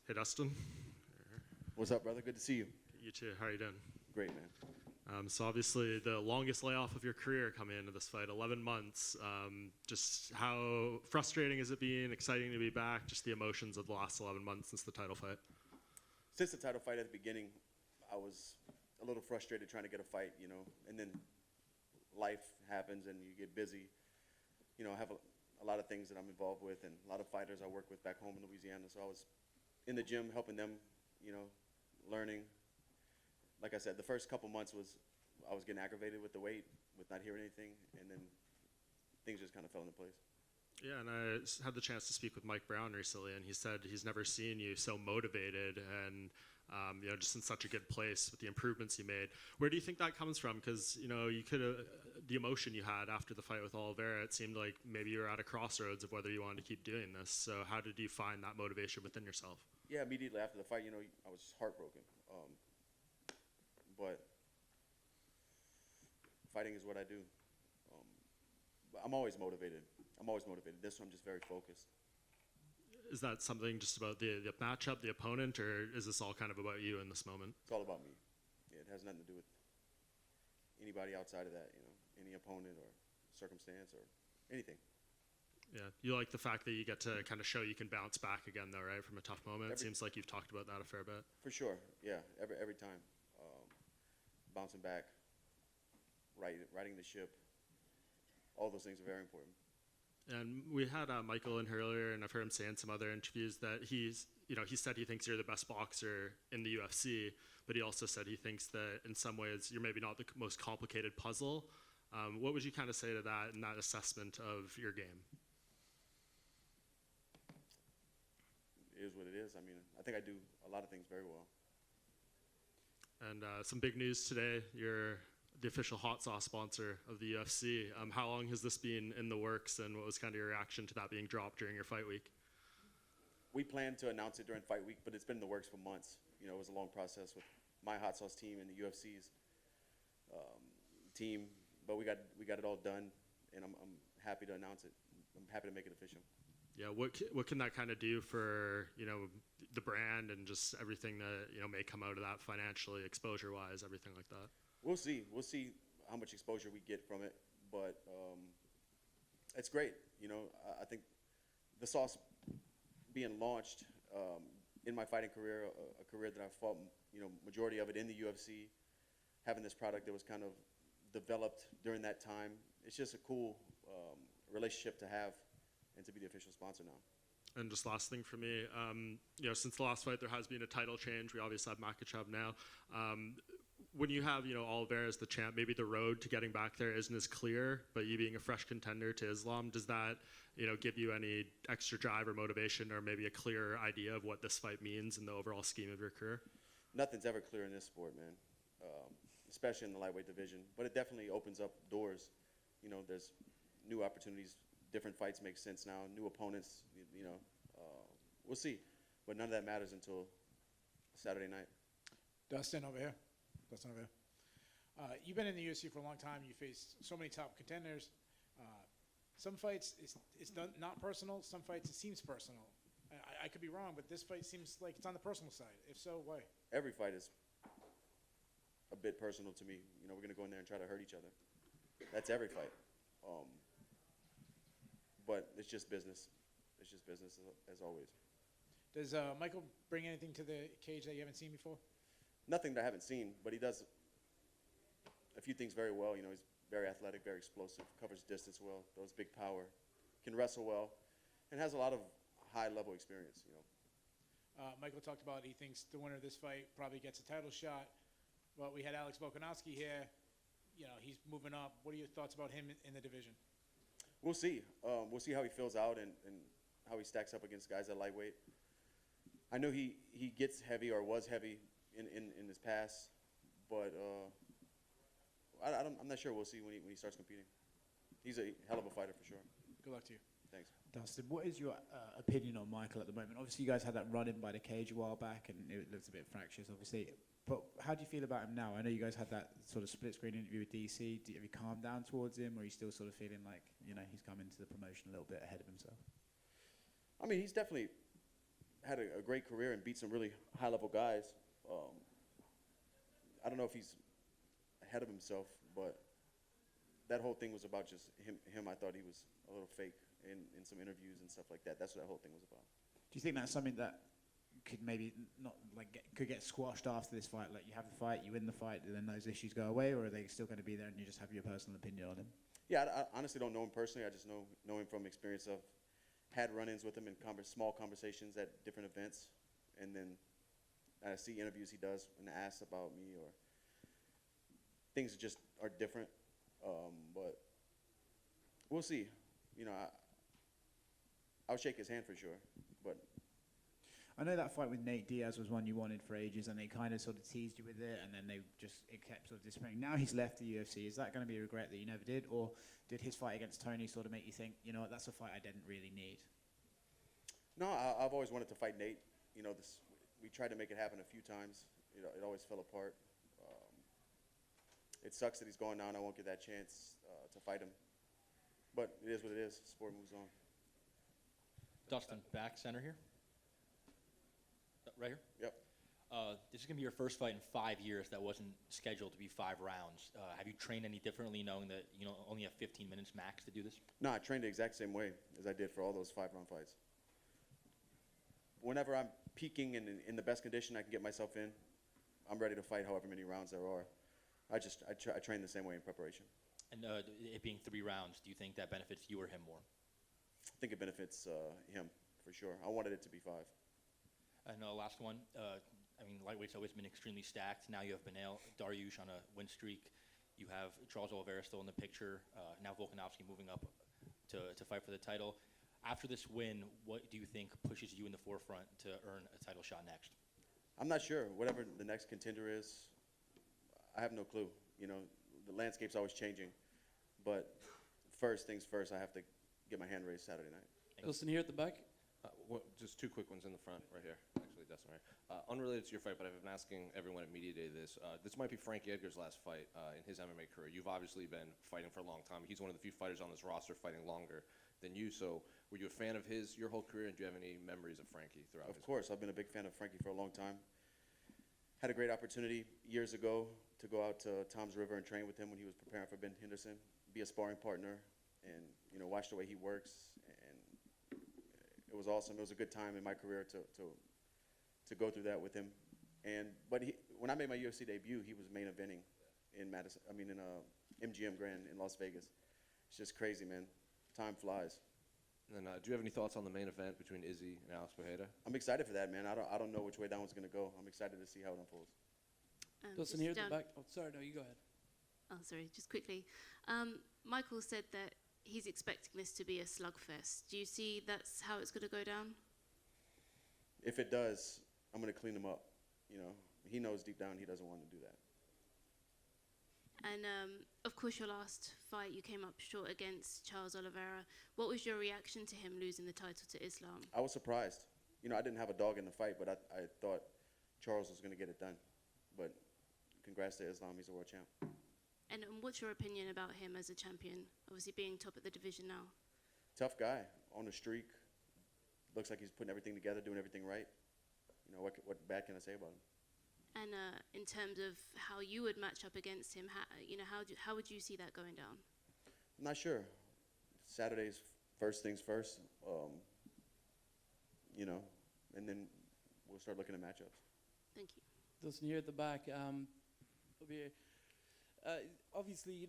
Hey, Dustin. What's up, brother? Good to see you. You too. How are you doing? Great, man. So obviously the longest layoff of your career coming into this fight, 11 months. Just how frustrating is it being? Exciting to be back? Just the emotions of the last 11 months since the title fight. Since the title fight at the beginning, I was a little frustrated trying to get a fight, and then life happens and you get busy. I have a lot of things that I'm involved with and a lot of fighters I work with back home in Louisiana. So I was in the gym helping them, learning. Like I said, the first couple months I was getting aggravated with the weight, with not hearing anything, and then things just kind of fell into place. Yeah, and I had the chance to speak with Mike Brown recently, and he said he's never seen you so motivated and just in such a good place with the improvements you made. Where do you think that comes from? Because you could the emotion you had after the fight with Oliveira, it seemed like maybe you were at a crossroads of whether you wanted to keep doing this. So how did you find that motivation within yourself? Yeah, immediately after the fight, I was heartbroken. But fighting is what I do. But I'm always motivated. This one, I'm just very focused. Is that something just about the matchup, the opponent, or is this all kind of about you in this moment? It's all about me. Yeah, it has nothing to do with anybody outside of that, any opponent or circumstance or anything. Yeah, you like the fact that you get to kind of show you can bounce back again, though, right, from a tough moment? It seems like you've talked about that a fair bit. For sure, yeah, every time. Bouncing back, righting the ship, all those things are very important. And we had Michael in here earlier, and I've heard him say in some other interviews that he said he thinks you're the best boxer in the UFC, but he also said he thinks that in some ways you're maybe not the most complicated puzzle. What would you kind of say to that and that assessment of your game? It is what it is. I mean, I think I do a lot of things very well. And some big news today, you're the official hot sauce sponsor of the UFC. How long has this been in the works, and what was kind of your reaction to that being dropped during your fight week? We planned to announce it during fight week, but it's been in the works for months. It was a long process with my hot sauce team and the UFC's team, but we got it all done, and I'm happy to announce it. I'm happy to make it official. Yeah, what can that kind of do for the brand and just everything that may come out of that financially, exposure-wise, everything like that? We'll see how much exposure we get from it, but it's great. I think the sauce being launched in my fighting career, a career that I've fought, majority of it in the UFC, having this product that was kind of developed during that time. It's just a cool relationship to have and to be the official sponsor now. And just last thing for me, since the last fight, there has been a title change. We obviously have Makhachev now. When you have, Oliveira as the champ, maybe the road to getting back there isn't as clear, but you being a fresh contender to Islam, does that, give you any extra drive or motivation or maybe a clearer idea of what this fight means in the overall scheme of your career? Nothing's ever clear in this sport, man, especially in the lightweight division. But it definitely opens up doors. There's new opportunities. Different fights make sense now. New opponents, we'll see. But none of that matters until Saturday night. Dustin over here. You've been in the UFC for a long time. You faced so many top contenders. Some fights, it's not personal. Some fights, it seems personal. I could be wrong, but this fight seems like it's on the personal side. If so, why? Every fight is a bit personal to me. We're going to go in there and try to hurt each other. That's every fight. But it's just business. It's just business as always. Does Michael bring anything to the cage that you haven't seen before? Nothing that I haven't seen, but he does a few things very well. He's very athletic, very explosive, covers distance well, throws big power, can wrestle well, and has a lot of high-level experience. Michael talked about he thinks the winner of this fight probably gets a title shot. Well, we had Alex Volkanovski here. He's moving up. What are your thoughts about him in the division? We'll see. We'll see how he fills out and how he stacks up against guys at lightweight. I know he gets heavy or was heavy in his past, but I'm not sure. We'll see when he starts competing. He's a hell of a fighter for sure. Good luck to you. Thanks. Dustin, what is your opinion on Michael at the moment? Obviously, you guys had that run-in by the cage a while back, and it looks a bit fractious, obviously. But how do you feel about him now? I know you guys had that sort of split-screen interview with DC. Have you calmed down towards him, or are you still sort of feeling like, he's come into the promotion a little bit ahead of himself? I mean, he's definitely had a great career and beat some really high-level guys. I don't know if he's ahead of himself, but that whole thing was about just him. I thought he was a little fake in some interviews and stuff like that. That's what that whole thing was about. Do you think that's something that could maybe not could get squashed after this fight? Like you have the fight, you win the fight, and then those issues go away, or are they still going to be there and you just have your personal opinion on him? Yeah, I honestly don't know him personally. I just know him from experience of had run-ins with him in small conversations at different events, and then I see interviews he does and asks about me, or things just are different. But we'll see. You know, I'll shake his hand for sure. But I know that fight with Nate Diaz was one you wanted for ages, and they kind of sort of teased you with it, and then it kept sort of disappearing. Now he's left the UFC. Is that going to be a regret that you never did, or did his fight against Tony sort of make you think, you know what, that's a fight I didn't really need? no, I've always wanted to fight Nate. You know, we tried to make it happen a few times. You know, it always fell apart. It sucks that he's gone now, and I won't get that chance to fight him. But it is what it is. Sport moves on. Dustin, back center here. Right here? Yep. This is going to be your first fight in 5 years that wasn't scheduled to be 5 rounds. Have you trained any differently, knowing that you only have 15 minutes max to do this? No, I trained the exact same way as I did for all those 5-round fights. Whenever I'm peaking and in the best condition I can get myself in, I'm ready to fight however many rounds there are. I train the same way in preparation. And it being 3 rounds, do you think that benefits you or him more? I think it benefits him for sure. I wanted it to be 5. And last one. I mean, lightweight's always been extremely stacked. Now you have Beneil Dariush on a win streak. You have Charles Oliveira still in the picture. Now Volkanovski moving up to fight for the title. After this win, what do you think pushes you in the forefront to earn a title shot next? I'm not sure. Whatever the next contender is, I have no clue. You know, the landscape's always changing. But first things first, I have to get my hand raised Saturday night. Dustin here at the back. Just 2 quick ones in the front, right here. Actually, Dustin, right. Unrelated to your fight, but I've been asking everyone at Media Day this. This might be Frankie Edgar's last fight in his MMA career. You've obviously been fighting for a long time. He's one of the few fighters on this roster fighting longer than you. So were you a fan of your whole career, and do you have any memories of Frankie throughout his career? Of course, I've been a big fan of Frankie for a long time. Had a great opportunity years ago to go out to Tom's River and train with him when he was preparing for Ben Henderson, be a sparring partner, and watch the way he works. And it was awesome. It was a good time in my career to go through that with him. But when I made my UFC debut, he was main eventing in MGM Grand in Las Vegas. It's just crazy, man. Time flies. And then, do you have any thoughts on the main event between Izzy and Alex Pereira? I'm excited for that, man. I don't know which way that one's going to go. I'm excited to see how it unfolds. Dustin here at the back. Oh, sorry, no, you go ahead. Oh, sorry, just quickly. Michael said that he's expecting this to be a slugfest. Do you see that's how it's going to go down? If it does, I'm going to clean him up. He knows deep down he doesn't want to do that. And, of course, your last fight, you came up short against Charles Oliveira. What was your reaction to him losing the title to Islam? I was surprised. I didn't have a dog in the fight, but I thought Charles was going to get it done. But congrats to Islam. He's a world champ. And what's your opinion about him as a champion, obviously being top of the division now? Tough guy, on the streak. Looks like he's putting everything together, doing everything right. What bad can I say about him? And in terms of how you would match up against him, how would you see that going down? I'm not sure. Saturday's first things first, and then we'll start looking at matchups. Thank you. Dustin here at the back. Obviously,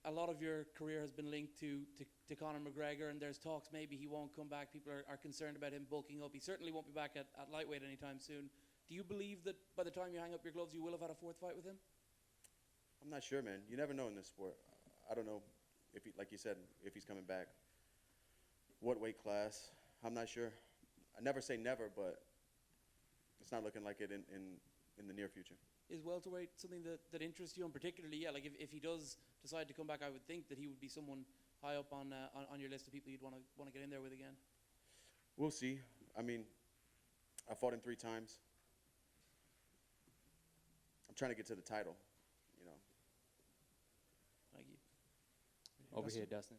a lot of your career has been linked to Conor McGregor, and there's talks maybe he won't come back. People are concerned about him bulking up. He certainly won't be back at lightweight anytime soon. Do you believe that by the time you hang up your gloves, you will have had a 4th fight with him? I'm not sure, man. You never know in this sport. I don't know if like you said, if he's coming back. What weight class? I'm not sure. I never say never, but it's not looking like it in the near future. Is welterweight something that interests you, and particularly, like if he does decide to come back, I would think that he would be someone high up on your list of people you'd want to get in there with again. We'll see. I mean, I fought him 3 times. I'm trying to get to the title, Thank you. Over here, Dustin.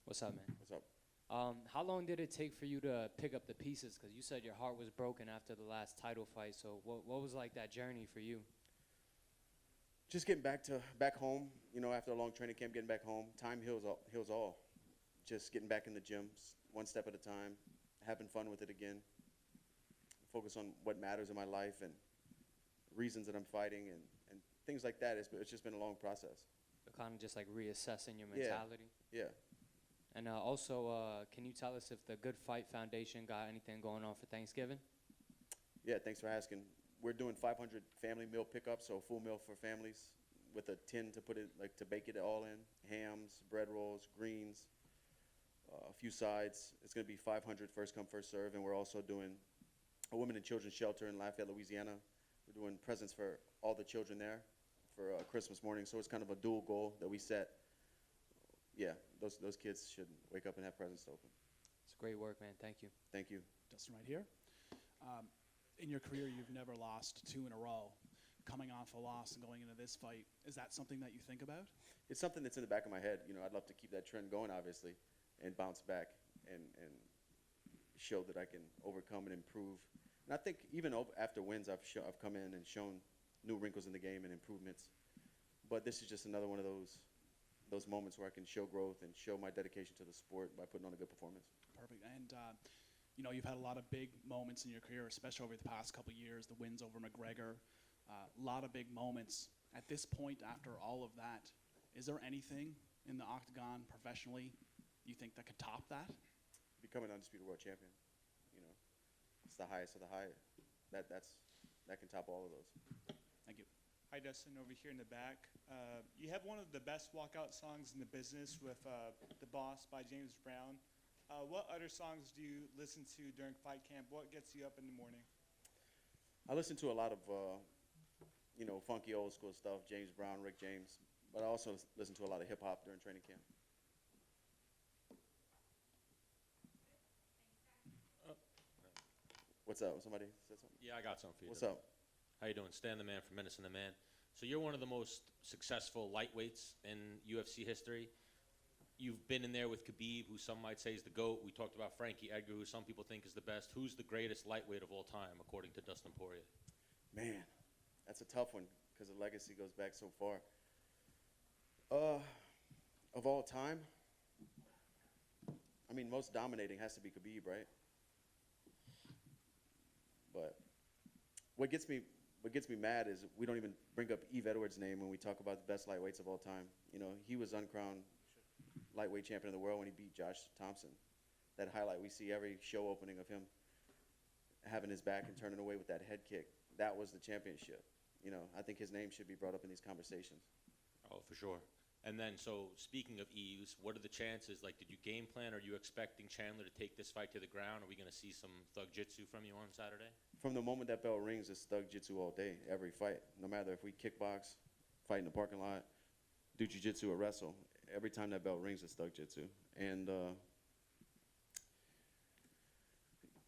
What's up, man? What's up? How long did it take for you to pick up the pieces? Because you said your heart was broken after the last title fight. So what was like that journey for you? Just getting back home, you know, after a long training camp, getting back home. Time heals all. Just getting back in the gym, one step at a time, having fun with it again. Focus on what matters in my life and reasons that I'm fighting and things like that. It's just been a long process. So kind of just like reassessing your Yeah. mentality. Yeah. And also, can you tell us if the Good Fight Foundation got anything going on for Thanksgiving? Yeah, thanks for asking. We're doing 500 family meal pickups, so a full meal for families with a tin to put it, like to bake it all in. Hams, bread rolls, greens, a few sides. It's going to be 500 first come, first serve. And we're also doing a women and children's shelter in Lafayette, Louisiana. We're doing presents for all the children there for Christmas morning. So it's kind of a dual goal that we set. Yeah, those kids should wake up and have presents to open. It's great work, man. Thank you. Thank you. Dustin right here. In your career, you've never lost 2 in a row. Coming off a loss and going into this fight, is that something that you think about? It's something that's in the back of my head. You know, I'd love to keep that trend going, obviously, and bounce back and show that I can overcome and improve. And I think even after wins, I've come in and shown new wrinkles in the game and improvements. But this is just another one of those moments where I can show growth and show my dedication to the sport by putting on a good performance. Perfect. And, you know, you've had a lot of big moments in your career, especially over the past couple of years, the wins over McGregor, a lot of big moments. At this point, after all of that, is there anything in the octagon professionally you think that could top that? Become an undisputed world champion, you know, it's the highest of the high. That can top all of those. Thank you. Hi, Dustin, over here in the back. You have one of the best walkout songs in the business with The Boss by James Brown. What other songs do you listen to during fight camp? What gets you up in the morning? I listen to a lot of, you know, funky old school stuff, James Brown, Rick James, but I also listen to a lot of hip hop during training camp. What's up? Somebody said something? Yeah, I got something for you. What's up? How you doing? Stan the Man from Menace and the Man. So you're one of the most successful lightweights in UFC history. You've been in there with Khabib, who some might say is the GOAT. We talked about Frankie Edgar, who some people think is the best. Who's the greatest lightweight of all time, according to Dustin Poirier? Man, that's a tough one because the legacy goes back so far. Of all time, I mean, most dominating has to be Khabib, right? But what gets me mad is we don't even bring up Yves Edwards' name when we talk about the best lightweights of all time. You know, he was uncrowned lightweight champion of the world when he beat Josh Thompson. That highlight we see every show opening of him having his back and turning away with that head kick. That was the championship. You know, I think his name should be brought up in these conversations. Oh, for sure. And then, so speaking of Yves, what are the chances? Like, did you game plan? Are you expecting Chandler to take this fight to the ground? Are we going to see some thug jitsu from you on Saturday? From the moment that bell rings, it's thug jitsu all day, every fight. No matter if we kickbox, fight in the parking lot, do jiu-jitsu or wrestle. Every time that bell rings, it's thug jitsu. And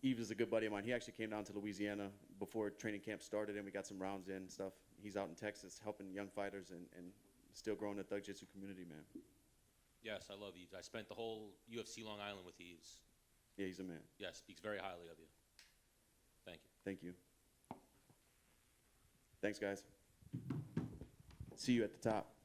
Yves is a good buddy of mine. He actually came down to Louisiana before training camp started, and we got some rounds in and stuff. He's out in Texas helping young fighters and still growing the thug jitsu community, man. Yes, I love Yves. I spent the whole UFC Long Island with Yves. Yeah, he's a man. Yes, speaks very highly of you. Thank you. Thank you. Thanks, guys. See you at the top.